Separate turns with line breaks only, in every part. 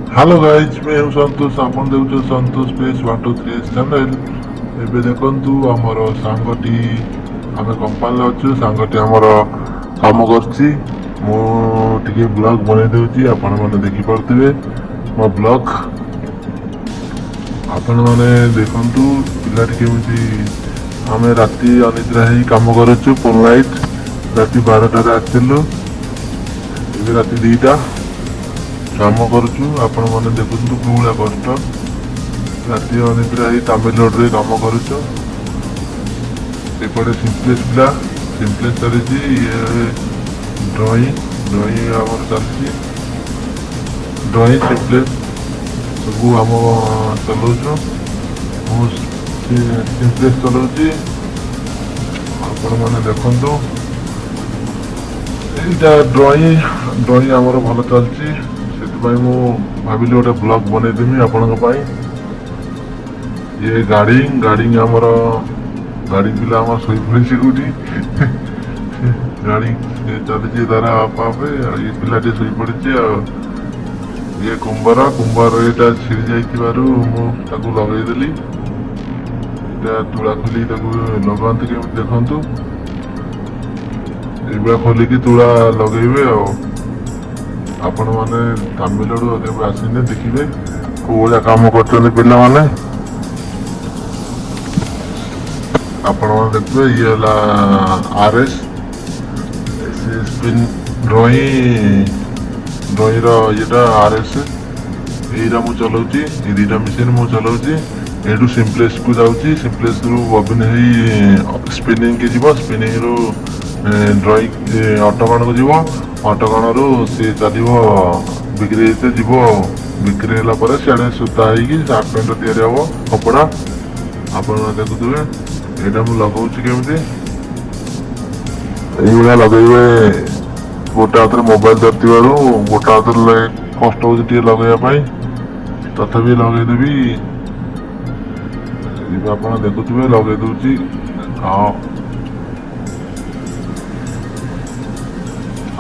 Hello guys मैं हूं संतोष आपण देखुछ संतोष पेस 123 चैनल एबे देखंतु हमर सांगटी आमे कंपनी अच्छु सांगटी हमर काम करछि मु टिके ब्लॉग बनै देउछि आपण माने देखि परथिबे मो ब्लॉग आपण माने देखंतु पिलाटी केमिति आमे राती अनिद्रा हेई काम करछु फुल नाइट राती 12 रे आथिलु एबे राती 2टा काम करुचु आपण माने देखुछु कोउला कष्ट राती अनिद्रा ही तामिलनाडु काम करुचु एपटे सिम्पलेस पिला सिम्पलेस चलीची ये ड्रॉइंग आमर चलची ड्रॉइंग सिम्पलेस सबू आम चलाउछु मु सिम्पलेस चलाउची आपण माने देखंतु एटा ड्रॉइंग आमर भल चलची मु भाविली गोटे ब्लॉग बनईदेमी आपण ये गाड़ी आमर गाड़ी पिला आम शोई पड़ी कौटी गाड़ी चली तार आप ये पिला शोई पड़ी ये कुंभार यहाँ छिड़ी जाकू लगेदेली तुला खोली लगाते केमी देखु ये खोलिकी तुला लगे आपण माने तामिलनाडु केबे आसिने देखिबे कोला काम करछन पिला माने आपण माने देखबे ये ला आरएस स्पिन ड्रॉइंग रो येटा आरएस एरा मु चलाउची ए दीटा मशीन मु चलाउची एडू सिम्पलेस को जाउची सिम्पलेस रु बबिन हेई स्पिनिंग के जीवो स्पिनिंग रु ड्रॉइंग ऑटोकन को जीवो ऑटोकन रु से चलिवो बिक्री जीव बिक्री है सियाड़े सूता है सार्ट पैंट तैयारी हम कपड़ा आप देखुए यहाँ मुझे लगाऊँ केमी ये लगे गोटे हाथ मोबाइल धरती गोटे हाथ कष्ट हो लगेवाई तथापि लगेदेवी आप देखुए लगे दूसरी हाँ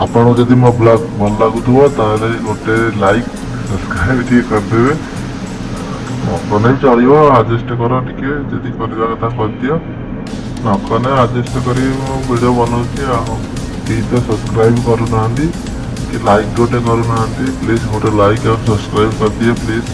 आपन जदि मो ब्लॉग भल लगुव ताले गोटे लाइक सब्सक्राइब टी करदेवे नकने चलो आडजस्ट कर टे जदि करवा कथा कर दियो नकने आडजस्ट कर वीडियो बनाऊँ कि तो सब्सक्राइब करूना कि लाइक गोटे करूना प्लीज गोटे लाइक और सब्सक्राइब कर दिए प्लीज।